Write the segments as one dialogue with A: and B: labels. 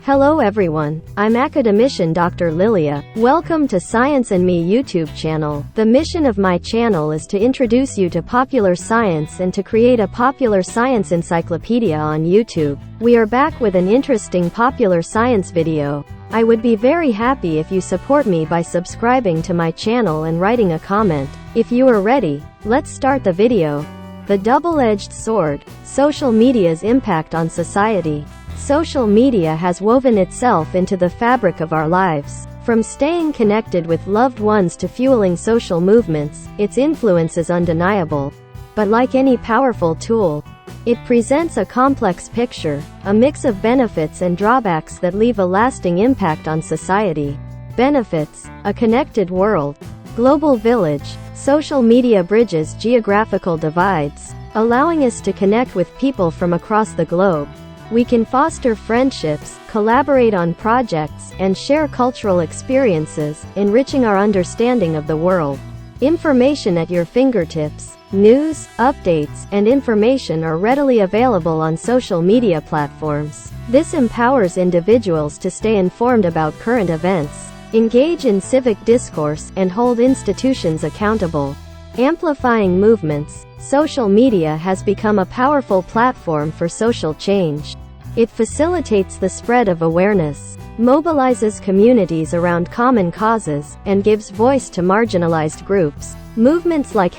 A: Hello everyone, I'm academician Dr. Lilia. Welcome to Science and Me YouTube channel. The mission of my channel is to introduce you to popular science and to create a popular science encyclopedia on YouTube. We are back with an interesting popular science video. I would be very happy if you support me by subscribing to my channel and writing a comment. If you are ready, let's start the video. The double-edged sword, social media's impact on society. Social media has woven itself into the fabric of our lives. From staying connected with loved ones to fueling social movements, its influence is undeniable. But like any powerful tool, it presents a complex picture, a mix of benefits and drawbacks that leave a lasting impact on society. Benefits: a connected world. Global village. Social media bridges geographical divides, allowing us to connect with people from across the globe. We can foster friendships, collaborate on projects, and share cultural experiences, enriching our understanding of the world. Information at your fingertips. News, updates, and information are readily available on social media platforms. This empowers individuals to stay informed about current events, engage in civic discourse, and hold institutions accountable. Amplifying movements. Social media has become a powerful platform for social change. It facilitates the spread of awareness, mobilizes communities around common causes, and gives voice to marginalized groups. Movements like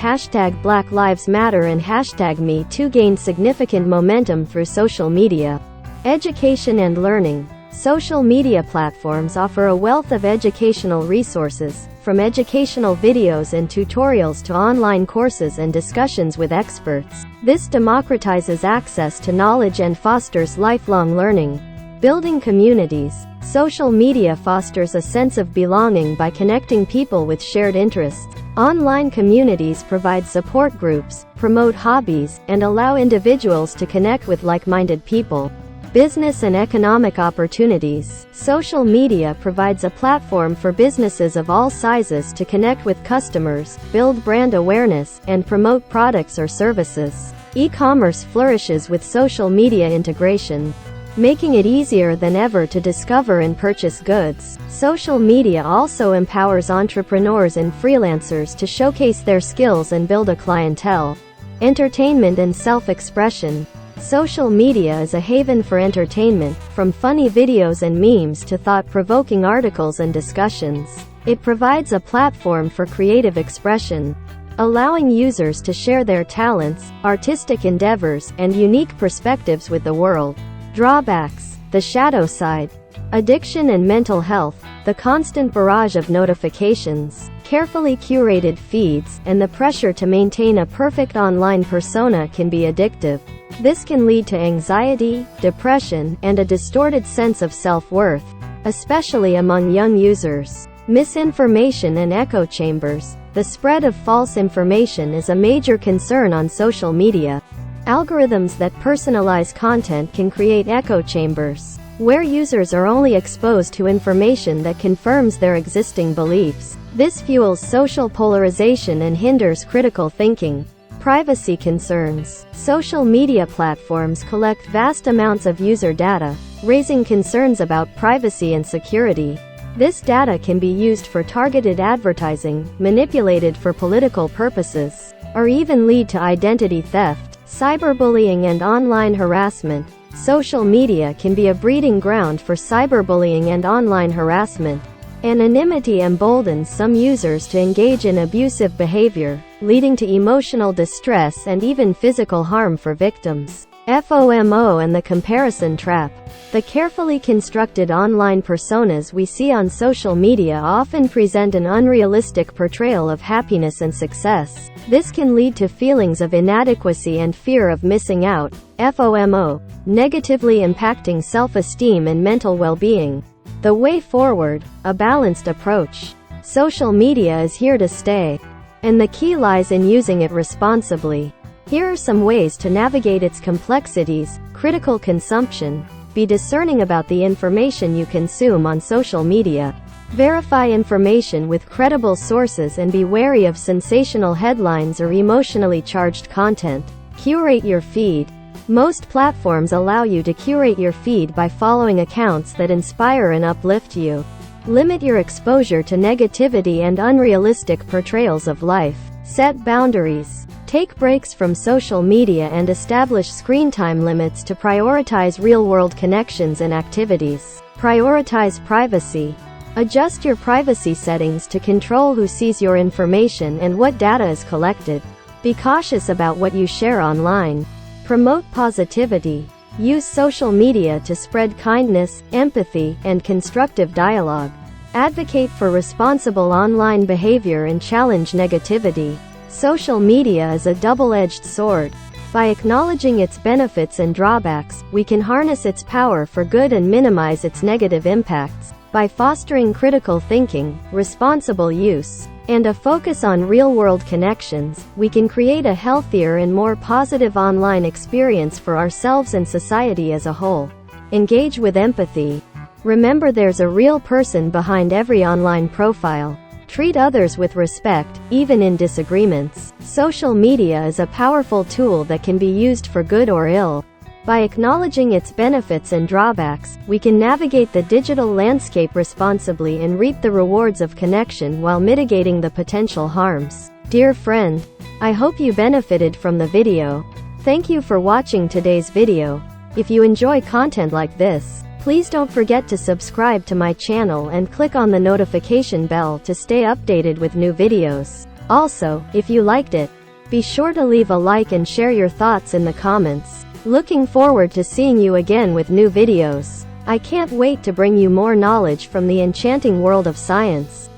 A: #Black Lives Matter and #MeToo gain significant momentum through social media. Education and learning. Social media platforms offer a wealth of educational resources, from educational videos and tutorials to online courses and discussions with experts. This democratizes access to knowledge and fosters lifelong learning. Building communities. Social media fosters a sense of belonging by connecting people with shared interests. Online communities provide support groups, promote hobbies, and allow individuals to connect with like-minded people. Business and economic opportunities. Social media provides a platform for businesses of all sizes to connect with customers, build brand awareness, and promote products or services. E-commerce flourishes with social media integration, making it easier than ever to discover and purchase goods. Social media also empowers entrepreneurs and freelancers to showcase their skills and build a clientele. Entertainment and self-expression. Social media is a haven for entertainment, from funny videos and memes to thought-provoking articles and discussions. It provides a platform for creative expression, allowing users to share their talents, artistic endeavors, and unique perspectives with the world. Drawbacks. The shadow side. Addiction and mental health. The constant barrage of notifications, carefully curated feeds, and the pressure to maintain a perfect online persona can be addictive. This can lead to anxiety, depression, and a distorted sense of self-worth, especially among young users. Misinformation and echo chambers. The spread of false information is a major concern on social media. Algorithms that personalize content can create echo chambers, where users are only exposed to information that confirms their existing beliefs. This fuels social polarization and hinders critical thinking. Privacy concerns. Social media platforms collect vast amounts of user data, raising concerns about privacy and security. This data can be used for targeted advertising, manipulated for political purposes, or even lead to identity theft. Cyberbullying and online harassment. Social media can be a breeding ground for cyberbullying and online harassment. Anonymity emboldens some users to engage in abusive behavior, leading to emotional distress and even physical harm for victims. FOMO and the comparison trap. The carefully constructed online personas we see on social media often present an unrealistic portrayal of happiness and success. This can lead to feelings of inadequacy and fear of missing out. FOMO, negatively impacting self-esteem and mental well-being. The way forward, a balanced approach. Social media is here to stay, and the key lies in using it responsibly. Here are some ways to navigate its complexities. Critical consumption. Be discerning about the information you consume on social media. Verify information with credible sources and be wary of sensational headlines or emotionally charged content. Curate your feed. Most platforms allow you to curate your feed by following accounts that inspire and uplift you. Limit your exposure to negativity and unrealistic portrayals of life. Set boundaries. Take breaks from social media and establish screen time limits to prioritize real-world connections and activities. Prioritize privacy. Adjust your privacy settings to control who sees your information and what data is collected. Be cautious about what you share online. Promote positivity. Use social media to spread kindness, empathy, and constructive dialogue. Advocate for responsible online behavior and challenge negativity. Social media is a double-edged sword. By acknowledging its benefits and drawbacks, we can harness its power for good and minimize its negative impacts. By fostering critical thinking, responsible use, and a focus on real-world connections, we can create a healthier and more positive online experience for ourselves and society as a whole. Engage with empathy. Remember, there's a real person behind every online profile. Treat others with respect, even in disagreements. Social media is a powerful tool that can be used for good or ill. By acknowledging its benefits and drawbacks, we can navigate the digital landscape responsibly and reap the rewards of connection while mitigating the potential harms. Dear friend, I hope you benefited from the video. Thank you for watching today's video. If you enjoy content like this, please don't forget to subscribe to my channel and click on the notification bell to stay updated with new videos. Also, if you liked it, be sure to leave a like and share your thoughts in the comments. Looking forward to seeing you again with new videos. I can't wait to bring you more knowledge from the enchanting world of science.